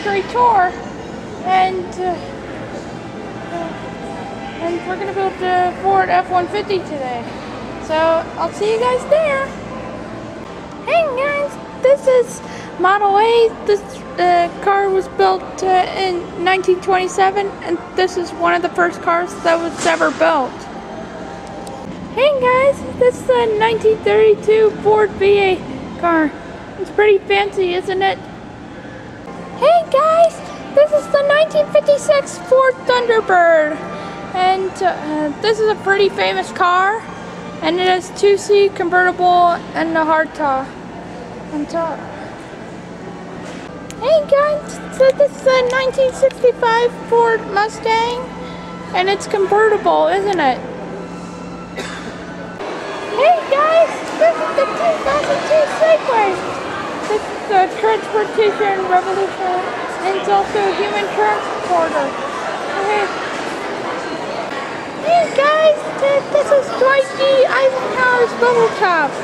factory tour, and we're gonna build the Ford F-150 today. So I'll see you guys there. Hey guys, this is Model A. This car was built in 1927, and this is one of the first cars that was ever built. Hey guys, this is a 1932 Ford V8 car. It's pretty fancy, isn't it? Hey guys, this is the 1956 Ford Thunderbird, and this is a pretty famous car, and it has 2-seat convertible and a hardtop on top. Hey guys, so this is a 1965 Ford Mustang, and it's convertible, isn't it? Hey guys, this is the 2002 Segway. This is the transportation revolution, and it's also a human transporter. Hey guys, this is Dwight D. Eisenhower's bubble top.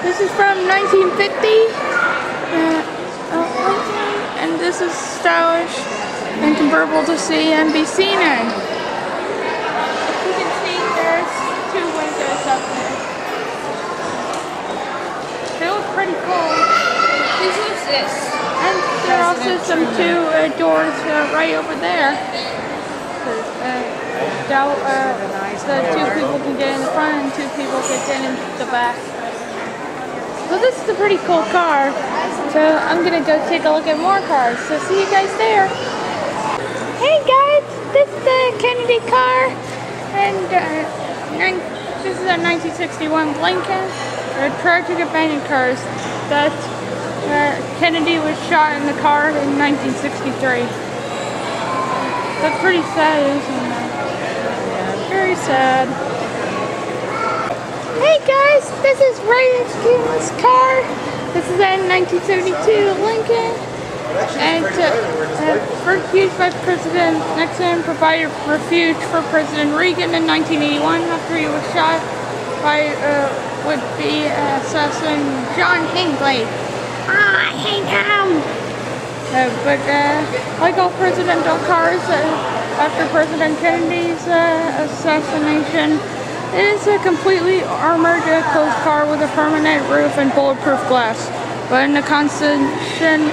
This is from 1950, and this is stylish and convertible to see and be seen in. As you can see, there's 2 windows up there. They look pretty cool. Who's this? And there are also some 2 doors right over there. So 2 people can get in the front and 2 people can get in the back. So this is a pretty cool car. So I'm gonna go take a look at more cars. So see you guys there. Hey guys, this is the Kennedy car, and this is a 1961 Lincoln. They're tragic abandoned cars that Kennedy was shot in the car in 1963. That's pretty sad, isn't it? Very sad. Hey guys, this is Ray King's car. This is a 1972 Lincoln, and first used by President Nixon, provided refuge for President Reagan in 1981 after he was shot by would-be assassin John Hinckley. I hate him! But like all presidential cars, after President Kennedy's assassination, it is a completely armored closed car with a permanent roof and bulletproof glass. But in the concession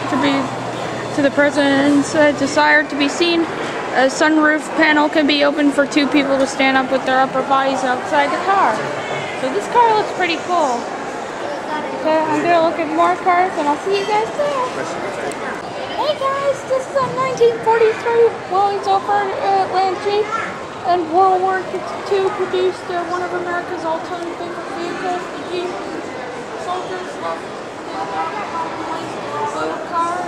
to the president's desire to be seen, a sunroof panel can be opened for 2 people to stand up with their upper bodies outside the car. So this car looks pretty cool. So I'm going to look at more cars, and I'll see you guys there. Hey guys, this is a 1943 Wally-Zolford Land Jeep, and World War II produced one of America's all-time favorite vehicles, the Jeep. Soldiers love the car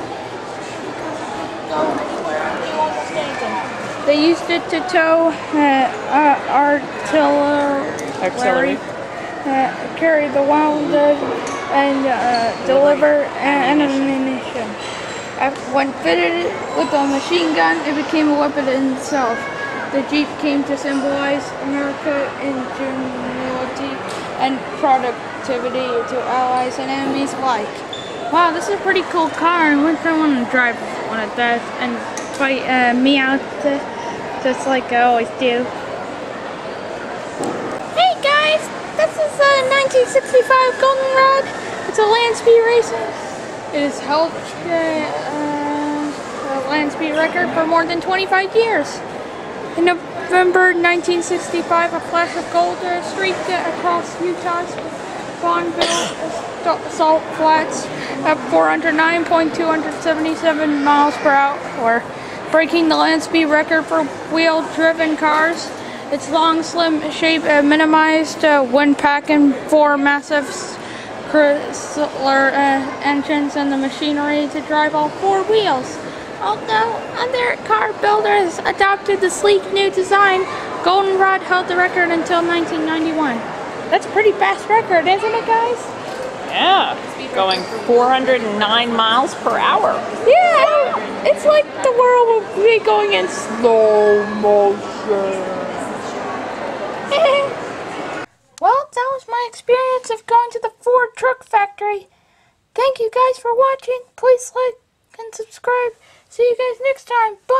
because it could go anywhere and do almost anything. They used it to tow artillery, carry the wounded, and deliver ammunition. When fitted with a machine gun, it became a weapon in itself. The Jeep came to symbolize America's ingenuity and productivity to allies and enemies alike. Wow, this is a pretty cool car. I want to drive one of those and fight me out just like I always do. Hey guys, this is a 1965 Goldenrod. It's a land speed racer. It has held a land speed record for more than 25 years. In November 1965, a flash of gold streaked across Utah's Bonneville Salt Flats at 409.277 miles per hour, breaking the land speed record for wheel-driven cars. Its long, slim shape minimized when packing 4 massive Chrysler engines and the machinery to drive all 4 wheels. Although other car builders adopted the sleek new design, Goldenrod held the record until 1991. That's a pretty fast record, isn't it, guys? Yeah, going 409 miles per hour. Yeah, it's like the world will be going in slow motion. Well, that was my experience of going to the Ford truck factory. Thank you guys for watching. Please like and subscribe. See you guys next time. Bye!